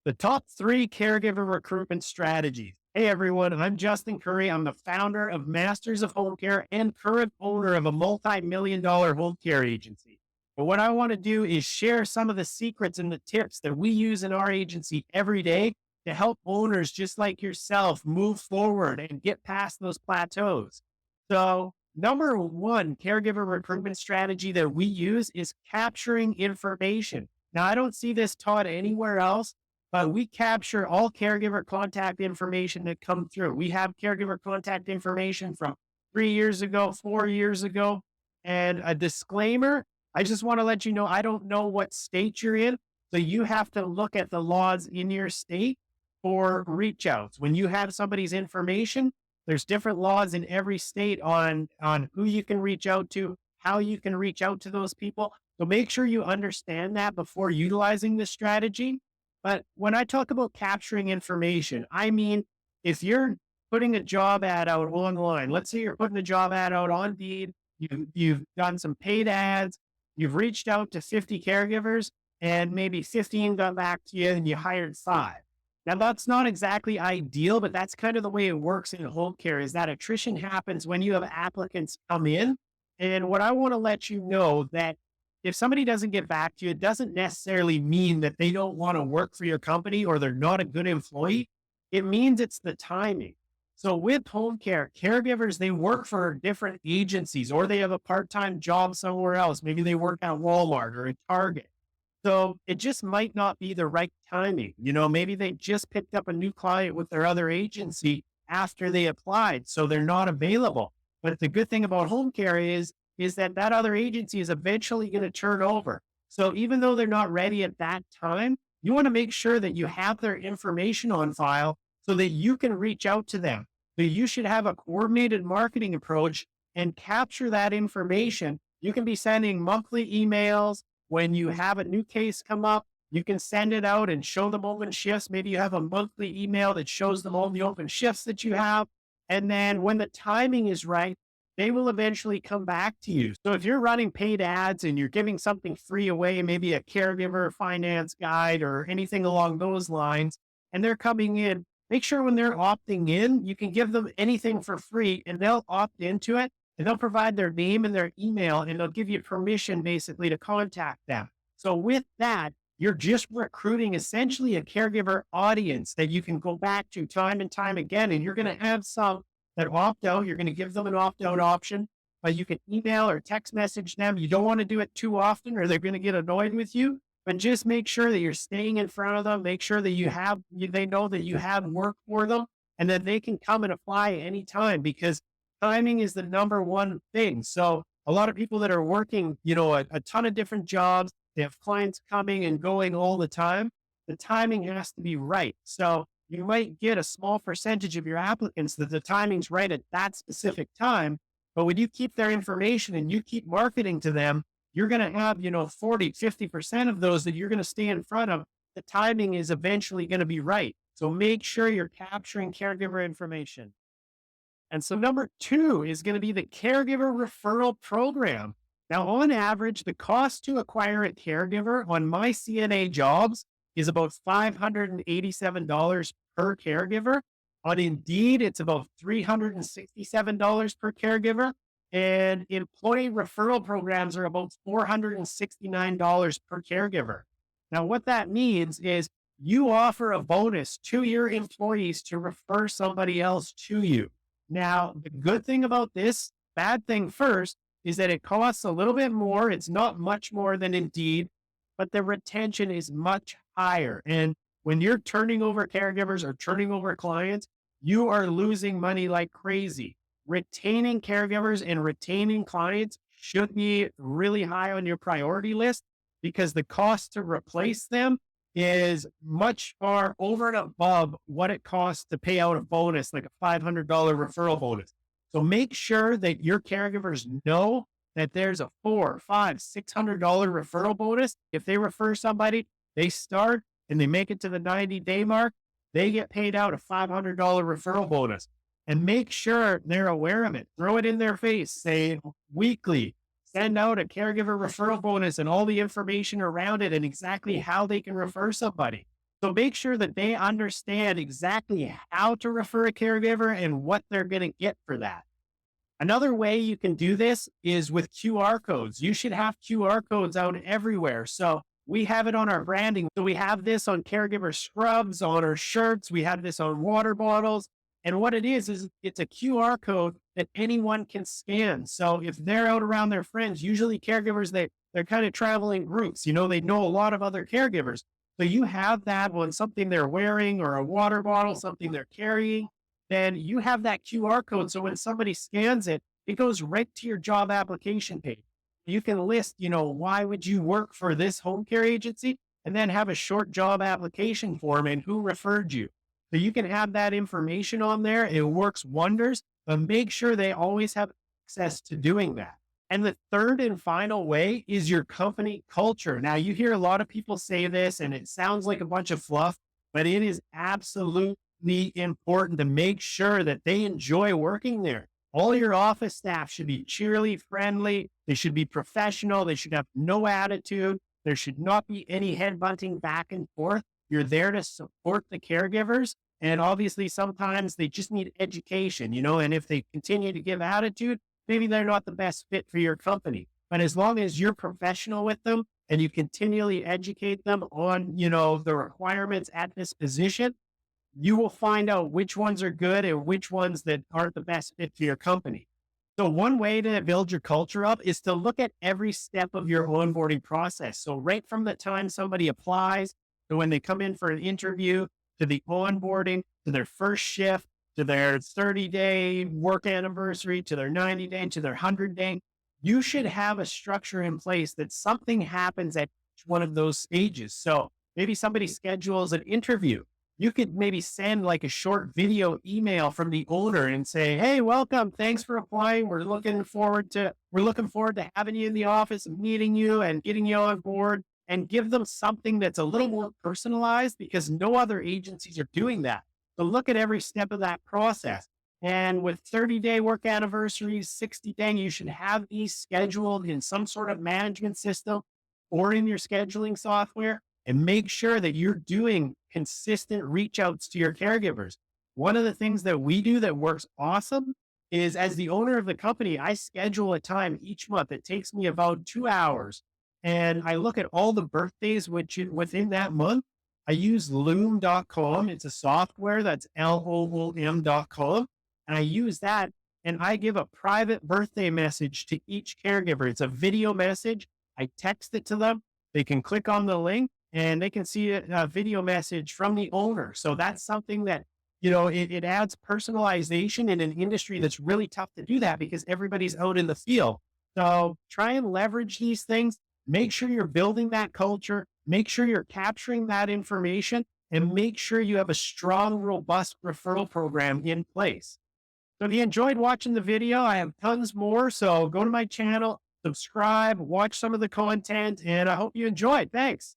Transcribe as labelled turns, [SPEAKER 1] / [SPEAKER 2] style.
[SPEAKER 1] The top three caregiver recruitment strategies. Hey everyone, I'm Justin Currie. I'm the founder of Masters of Home Care and current owner of a multi-million-dollar home care agency. But what I want to do is share some of the secrets and the tips that we use in our agency every day to help owners just like yourself move forward and get past those plateaus. So, number one caregiver recruitment strategy that we use is capturing information. Now, I don't see this taught anywhere else, but we capture all caregiver contact information that come through. We have caregiver contact information from 3 years ago, 4 years ago. And a disclaimer, I just want to let you know, I don't know what state you're in. So you have to look at the laws in your state for reach outs. When you have somebody's information, there's different laws in every state on who you can reach out to, how you can reach out to those people. So make sure you understand that before utilizing this strategy. But when I talk about capturing information, I mean, if you're putting a job ad out online, let's say you're putting a job ad out on Indeed, you've done some paid ads, you've reached out to 50 caregivers, and maybe 15 got back to you and you hired five. Now, that's not exactly ideal, but that's kind of the way it works in home care is that attrition happens when you have applicants come in. And what I want to let you know that if somebody doesn't get back to you, it doesn't necessarily mean that they don't want to work for your company or they're not a good employee. It means it's the timing. So with home care, caregivers, they work for different agencies or they have a part-time job somewhere else. Maybe they work at Walmart or at Target. So it just might not be the right timing. Maybe they just picked up a new client with their other agency after they applied. So they're not available. But the good thing about home care is that that other agency is eventually going to turn over. So even though they're not ready at that time, you want to make sure that you have their information on file so that you can reach out to them. So you should have a coordinated marketing approach and capture that information. You can be sending monthly emails. When you have a new case come up, you can send it out and show them open shifts. Maybe you have a monthly email that shows them all the open shifts that you have. And then when the timing is right, they will eventually come back to you. So if you're running paid ads and you're giving something free away, maybe a caregiver finance guide or anything along those lines, and they're coming in, make sure when they're opting in, you can give them anything for free and they'll opt into it and they'll provide their name and their email and they'll give you permission basically to contact them. So with that, you're just recruiting essentially a caregiver audience that you can go back to time and time again. And you're going to have some that opt out. You're going to give them an opt out option, but you can email or text message them. You don't want to do it too often or they're going to get annoyed with you, but just make sure that you're staying in front of them. Make sure that they know that you have work for them and that they can come and apply anytime because timing is the number one thing. So a lot of people that are working, a ton of different jobs, they have clients coming and going all the time. The timing has to be right. So you might get a small percentage of your applicants that the timing's right at that specific time. But when you keep their information and you keep marketing to them, you're going to have, 40, 50% of those that you're going to stay in front of. The timing is eventually going to be right. So make sure you're capturing caregiver information. And so number two is going to be the caregiver referral program. Now, on average, the cost to acquire a caregiver on my CNA jobs is about $587 per caregiver. On Indeed, it's about $367 per caregiver. And employee referral programs are about $469 per caregiver. Now, what that means is you offer a bonus to your employees to refer somebody else to you. Now, the good thing about this, bad thing first, is that it costs a little bit more. It's not much more than Indeed, but the retention is much higher. And when you're turning over caregivers or turning over clients, you are losing money like crazy. Retaining caregivers and retaining clients should be really high on your priority list because the cost to replace them is much far over and above what it costs to pay out a bonus, like a $500 referral bonus. So make sure that your caregivers know that there's a $400, $500, $600 referral bonus. If they refer somebody, they start and they make it to the 90-day mark, they get paid out a $500 referral bonus. And make sure they're aware of it. Throw it in their face. Say weekly, send out a caregiver referral bonus and all the information around it and exactly how they can refer somebody. So make sure that they understand exactly how to refer a caregiver and what they're going to get for that. Another way you can do this is with QR codes. You should have QR codes out everywhere. So we have it on our branding. So we have this on caregiver scrubs, on our shirts. We have this on water bottles. And what it is it's a QR code that anyone can scan. So if they're out around their friends, usually caregivers, they're kind of traveling groups, they know a lot of other caregivers. So you have that on something they're wearing or a water bottle, something they're carrying, then you have that QR code. So when somebody scans it, it goes right to your job application page. You can list, why would you work for this home care agency? And then have a short job application form and who referred you. So you can have that information on there. It works wonders, but make sure they always have access to doing that. And the third and final way is your company culture. Now, you hear a lot of people say this, and it sounds like a bunch of fluff, but it is absolutely important to make sure that they enjoy working there. All your office staff should be cheerily friendly. They should be professional. They should have no attitude. There should not be any headbutting back and forth. You're there to support the caregivers. And obviously, sometimes they just need education, and if they continue to give attitude, maybe they're not the best fit for your company. But as long as you're professional with them and you continually educate them on, the requirements at this position, you will find out which ones are good and which ones that aren't the best fit for your company. So one way to build your culture up is to look at every step of your onboarding process. So right from the time somebody applies to when they come in for an interview, to the onboarding, to their first shift, to their 30-day work anniversary, to their 90-day, to their 100-day, you should have a structure in place that something happens at each one of those stages. So maybe somebody schedules an interview. You could maybe send like a short video email from the owner and say, "Hey, welcome. Thanks for applying. We're looking forward to having you in the office and meeting you and getting you on board," and give them something that's a little more personalized because no other agencies are doing that. So look at every step of that process. And with 30-day work anniversaries, 60-day, you should have these scheduled in some sort of management system or in your scheduling software, and make sure that you're doing consistent reach outs to your caregivers. One of the things that we do that works awesome is, as the owner of the company, I schedule a time each month. It takes me about 2 hours. And I look at all the birthdays within that month. I use loom.com. It's a software that's loom.com. And I use that and I give a private birthday message to each caregiver. It's a video message. I text it to them. They can click on the link and they can see a video message from the owner. So that's something that, it adds personalization in an industry that's really tough to do that because everybody's out in the field. So try and leverage these things. Make sure you're building that culture. Make sure you're capturing that information and make sure you have a strong, robust referral program in place. So if you enjoyed watching the video, I have tons more. So go to my channel, subscribe, watch some of the content, and I hope you enjoyed. Thanks.